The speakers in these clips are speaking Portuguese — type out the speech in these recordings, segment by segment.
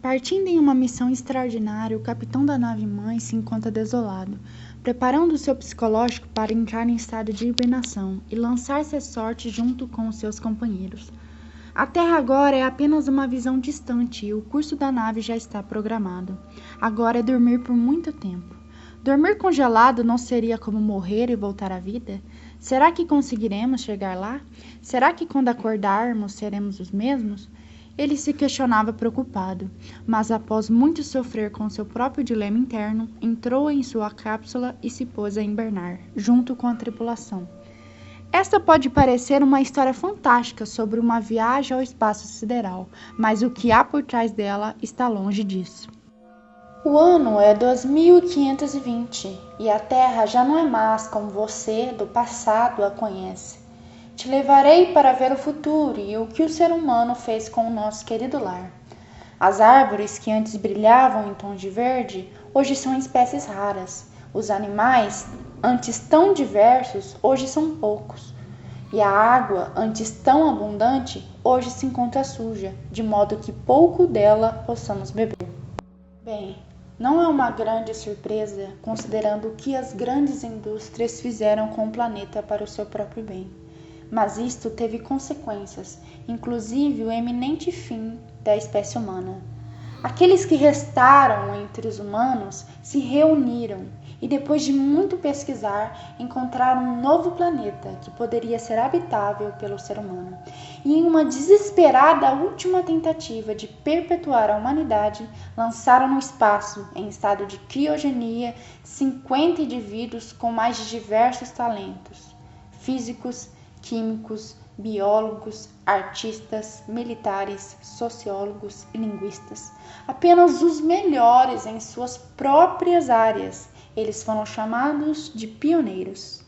Partindo em uma missão extraordinária, o capitão da nave-mãe se encontra desolado, preparando seu psicológico para entrar em estado de hibernação e lançar-se à sorte junto com os seus companheiros. A Terra agora é apenas uma visão distante e o curso da nave já está programado. Agora é dormir por muito tempo. Dormir congelado não seria como morrer e voltar à vida? Será que conseguiremos chegar lá? Será que quando acordarmos seremos os mesmos? Ele se questionava preocupado, mas após muito sofrer com seu próprio dilema interno, entrou em sua cápsula e se pôs a hibernar, junto com a tripulação. Esta pode parecer uma história fantástica sobre uma viagem ao espaço sideral, mas o que há por trás dela está longe disso. O ano é 2520 e a Terra já não é mais como você do passado a conhece. Te levarei para ver o futuro e o que o ser humano fez com o nosso querido lar. As árvores que antes brilhavam em tons de verde, hoje são espécies raras. Os animais, antes tão diversos, hoje são poucos. E a água, antes tão abundante, hoje se encontra suja, de modo que pouco dela possamos beber. Bem, não é uma grande surpresa, considerando o que as grandes indústrias fizeram com o planeta para o seu próprio bem. Mas isto teve consequências, inclusive o eminente fim da espécie humana. Aqueles que restaram entre os humanos se reuniram e, depois de muito pesquisar, encontraram um novo planeta que poderia ser habitável pelo ser humano. E em uma desesperada última tentativa de perpetuar a humanidade, lançaram no espaço, em estado de criogenia, 50 indivíduos com mais de diversos talentos: físicos, químicos, biólogos, artistas, militares, sociólogos e linguistas. Apenas os melhores em suas próprias áreas. Eles foram chamados de pioneiros.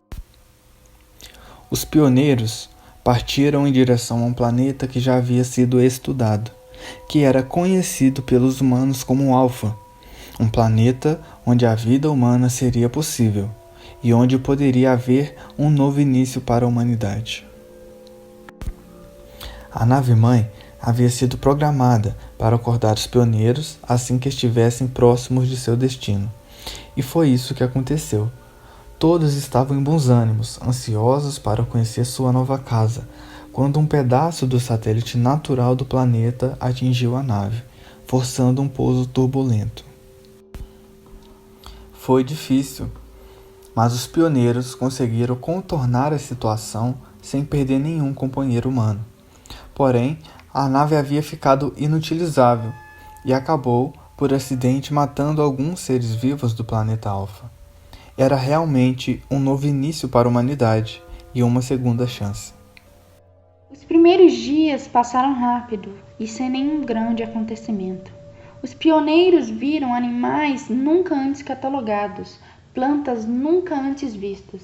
Os pioneiros partiram em direção a um planeta que já havia sido estudado, que era conhecido pelos humanos como Alfa, um planeta onde a vida humana seria possível e onde poderia haver um novo início para a humanidade. A nave-mãe havia sido programada para acordar os pioneiros assim que estivessem próximos de seu destino. E foi isso que aconteceu. Todos estavam em bons ânimos, ansiosos para conhecer sua nova casa, quando um pedaço do satélite natural do planeta atingiu a nave, forçando um pouso turbulento. Foi difícil, mas os pioneiros conseguiram contornar a situação sem perder nenhum companheiro humano. Porém, a nave havia ficado inutilizável e acabou, por acidente, matando alguns seres vivos do planeta Alfa. Era realmente um novo início para a humanidade e uma segunda chance. Os primeiros dias passaram rápido e sem nenhum grande acontecimento. Os pioneiros viram animais nunca antes catalogados, plantas nunca antes vistas.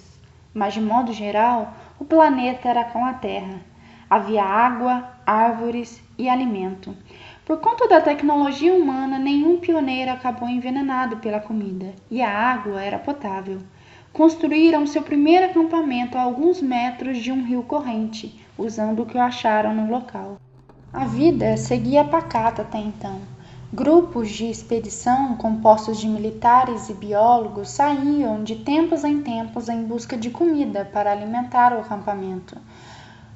Mas, de modo geral, o planeta era como a Terra. Havia água, árvores e alimento. Por conta da tecnologia humana, nenhum pioneiro acabou envenenado pela comida, e a água era potável. Construíram seu primeiro acampamento a alguns metros de um rio corrente, usando o que acharam no local. A vida seguia pacata até então. Grupos de expedição, compostos de militares e biólogos, saíam de tempos em tempos em busca de comida para alimentar o acampamento.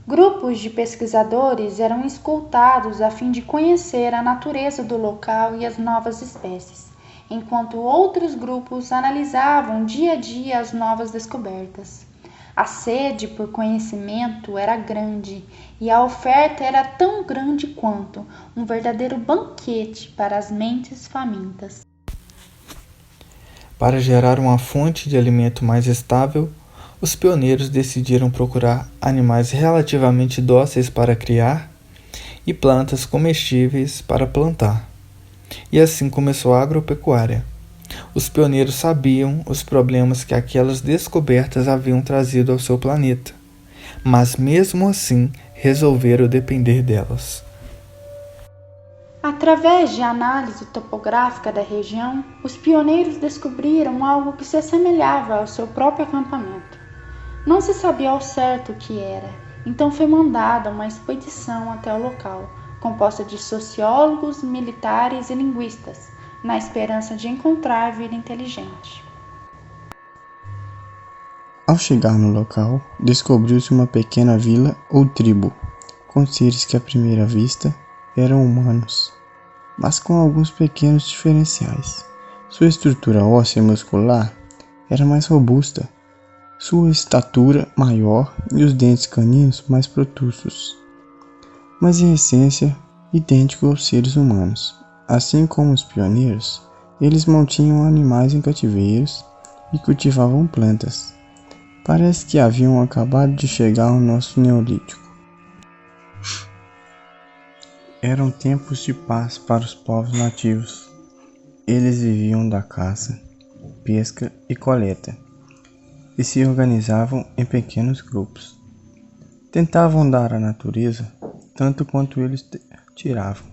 Grupos de pesquisadores eram escoltados a fim de conhecer a natureza do local e as novas espécies, enquanto outros grupos analisavam dia a dia as novas descobertas. A sede por conhecimento era grande e a oferta era tão grande quanto um verdadeiro banquete para as mentes famintas. Para gerar uma fonte de alimento mais estável, os pioneiros decidiram procurar animais relativamente dóceis para criar e plantas comestíveis para plantar. E assim começou a agropecuária. Os pioneiros sabiam os problemas que aquelas descobertas haviam trazido ao seu planeta, mas mesmo assim resolveram depender delas. Através de análise topográfica da região, os pioneiros descobriram algo que se assemelhava ao seu próprio acampamento. Não se sabia ao certo o que era, então foi mandada uma expedição até o local, composta de sociólogos, militares e linguistas, na esperança de encontrar vida inteligente. Ao chegar no local, descobriu-se uma pequena vila ou tribo, com seres que à primeira vista eram humanos, mas com alguns pequenos diferenciais. Sua estrutura óssea e muscular era mais robusta, sua estatura maior e os dentes caninos mais protussos, mas em essência idênticos aos seres humanos. Assim como os pioneiros, eles mantinham animais em cativeiros e cultivavam plantas. Parece que haviam acabado de chegar ao nosso Neolítico. Eram tempos de paz para os povos nativos. Eles viviam da caça, pesca e coleta, e se organizavam em pequenos grupos. Tentavam dar à natureza tanto quanto eles tiravam.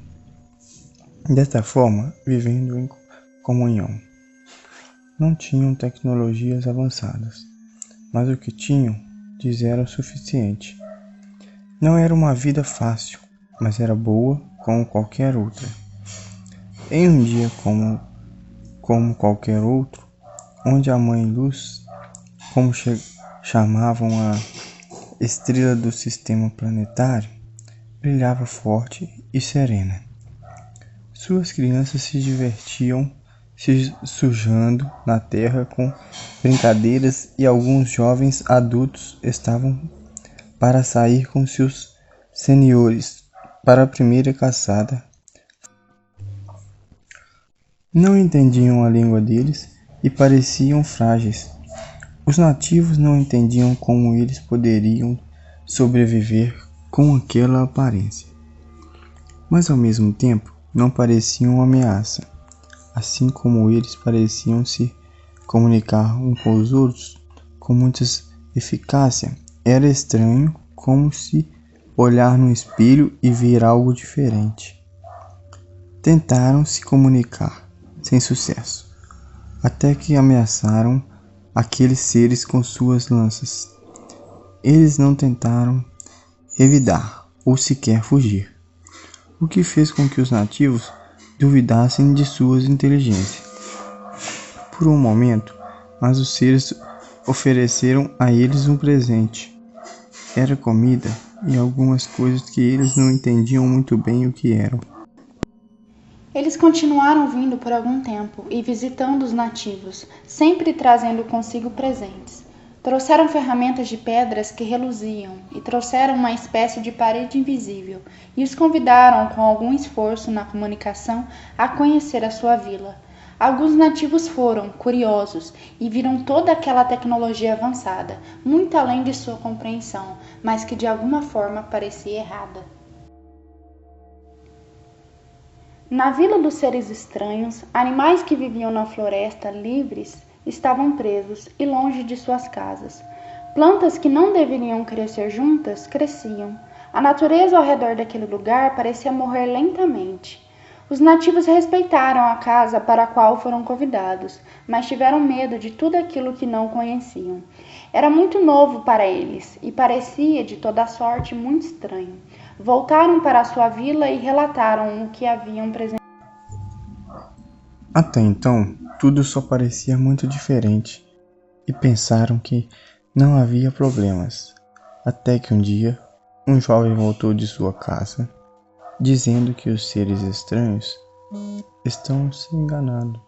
Desta forma, vivendo em comunhão. Não tinham tecnologias avançadas, mas o que tinham lhes era o suficiente. Não era uma vida fácil, mas era boa como qualquer outra. Em um dia como qualquer outro, onde a Mãe Luz, como chamavam a estrela do sistema planetário, brilhava forte e serena. Suas crianças se divertiam se sujando na terra com brincadeiras e alguns jovens adultos estavam para sair com seus senhores para a primeira caçada. Não entendiam a língua deles e pareciam frágeis. Os nativos não entendiam como eles poderiam sobreviver com aquela aparência, mas ao mesmo tempo não pareciam uma ameaça. Assim como eles pareciam se comunicar uns com os outros com muita eficácia, era estranho, como se olhar no espelho e ver algo diferente. Tentaram se comunicar, sem sucesso, até que ameaçaram aqueles seres com suas lanças. Eles não tentaram revidar ou sequer fugir, o que fez com que os nativos duvidassem de sua inteligência. Por um momento, mas os seres ofereceram a eles um presente. Era comida e algumas coisas que eles não entendiam muito bem o que eram. Eles continuaram vindo por algum tempo e visitando os nativos, sempre trazendo consigo presentes. Trouxeram ferramentas de pedras que reluziam e trouxeram uma espécie de parede invisível e os convidaram, com algum esforço na comunicação, a conhecer a sua vila. Alguns nativos foram, curiosos, e viram toda aquela tecnologia avançada, muito além de sua compreensão, mas que de alguma forma parecia errada. Na vila dos seres estranhos, animais que viviam na floresta livres estavam presos e longe de suas casas. Plantas que não deveriam crescer juntas cresciam. A natureza ao redor daquele lugar parecia morrer lentamente. Os nativos respeitaram a casa para a qual foram convidados, mas tiveram medo de tudo aquilo que não conheciam. Era muito novo para eles e parecia de toda sorte muito estranho. Voltaram para a sua vila e relataram o que haviam presenciado. Até então, tudo só parecia muito diferente e pensaram que não havia problemas. Até que um dia, um jovem voltou de sua casa, dizendo que os seres estranhos estão se enganando.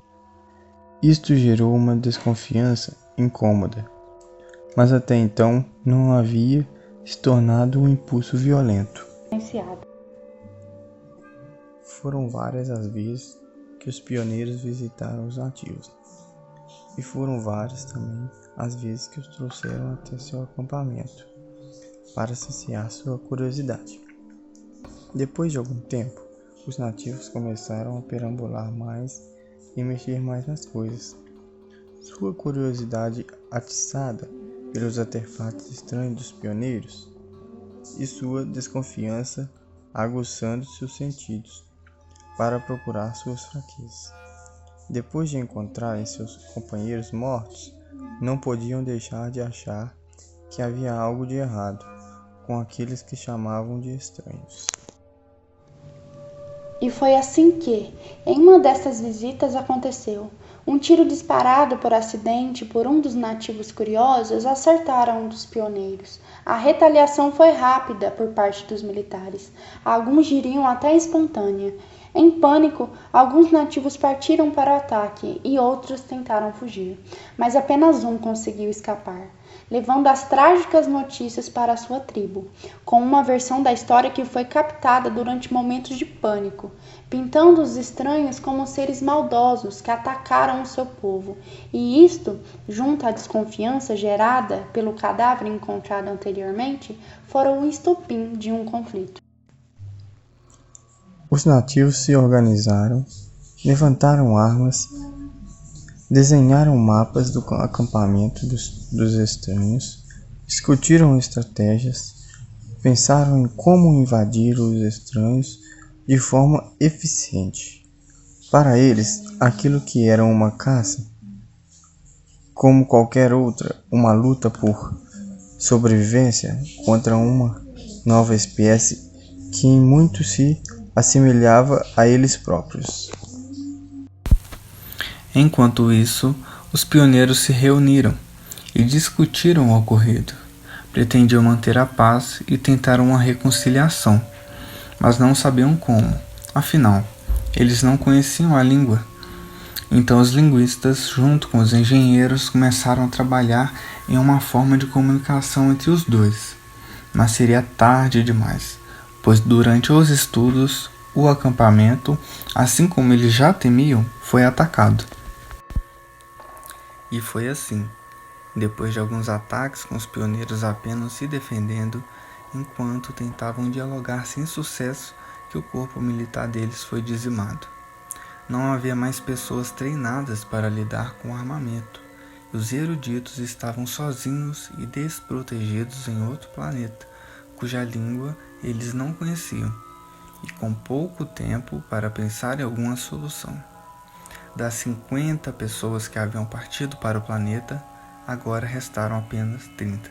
Isto gerou uma desconfiança incômoda, mas até então não havia se tornado um impulso violento. Foram várias as vezes que os pioneiros visitaram os nativos, e foram várias também as vezes que os trouxeram até seu acampamento para saciar sua curiosidade. Depois de algum tempo, os nativos começaram a perambular mais e mexer mais nas coisas. Sua curiosidade atiçada pelos artefatos estranhos dos pioneiros e sua desconfiança aguçando seus sentidos para procurar suas fraquezas. Depois de encontrarem seus companheiros mortos, não podiam deixar de achar que havia algo de errado com aqueles que chamavam de estranhos. E foi assim que, em uma dessas visitas, aconteceu. Um tiro disparado por acidente por um dos nativos curiosos acertara um dos pioneiros. A retaliação foi rápida por parte dos militares. Alguns diriam até espontânea. Em pânico, alguns nativos partiram para o ataque e outros tentaram fugir, mas apenas um conseguiu escapar, levando as trágicas notícias para a sua tribo, com uma versão da história que foi captada durante momentos de pânico, pintando os estranhos como seres maldosos que atacaram o seu povo, e isto, junto à desconfiança gerada pelo cadáver encontrado anteriormente, foram o estopim de um conflito. Os nativos se organizaram, levantaram armas, desenharam mapas do acampamento dos estranhos, discutiram estratégias, pensaram em como invadir os estranhos de forma eficiente. Para eles, aquilo que era uma caça, como qualquer outra, uma luta por sobrevivência contra uma nova espécie que em muito se assemelhava a eles próprios. Enquanto isso, os pioneiros se reuniram e discutiram o ocorrido. Pretendiam manter a paz e tentaram uma reconciliação, mas não sabiam como. Afinal, eles não conheciam a língua. Então os linguistas, junto com os engenheiros, começaram a trabalhar em uma forma de comunicação entre os dois. Mas seria tarde demais, pois durante os estudos, o acampamento, assim como eles já temiam, foi atacado. E foi assim, depois de alguns ataques com os pioneiros apenas se defendendo, enquanto tentavam dialogar sem sucesso, que o corpo militar deles foi dizimado. Não havia mais pessoas treinadas para lidar com o armamento. Os eruditos estavam sozinhos e desprotegidos em outro planeta, cuja língua eles não conheciam, e com pouco tempo para pensar em alguma solução. Das 50 pessoas que haviam partido para o planeta, agora restaram apenas 30.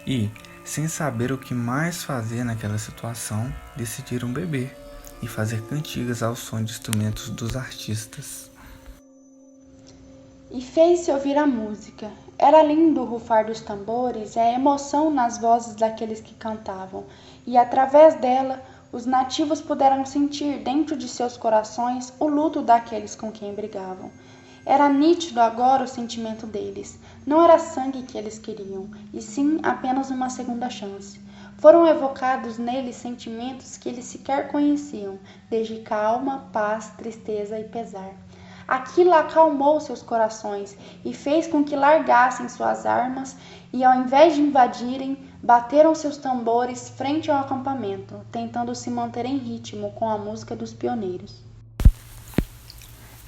E, sem saber o que mais fazer naquela situação, decidiram beber e fazer cantigas ao som de instrumentos dos artistas. E fez-se ouvir a música. Era lindo o rufar dos tambores e a emoção nas vozes daqueles que cantavam, e através dela, os nativos puderam sentir dentro de seus corações o luto daqueles com quem brigavam. Era nítido agora o sentimento deles. Não era sangue que eles queriam, e sim apenas uma segunda chance. Foram evocados neles sentimentos que eles sequer conheciam, desde calma, paz, tristeza e pesar. Aquilo acalmou seus corações e fez com que largassem suas armas e, ao invés de invadirem, bateram seus tambores frente ao acampamento, tentando se manter em ritmo com a música dos pioneiros.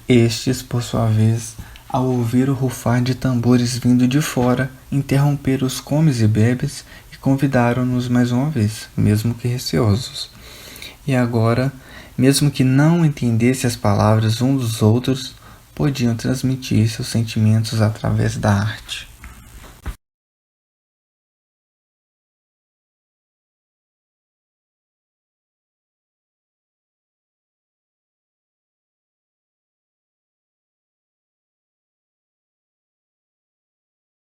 Estes, por sua vez, ao ouvir o rufar de tambores vindo de fora, interromperam os comes e bebes e convidaram-nos mais uma vez, mesmo que receosos. E agora, mesmo que não entendessem as palavras uns dos outros, podiam transmitir seus sentimentos através da arte.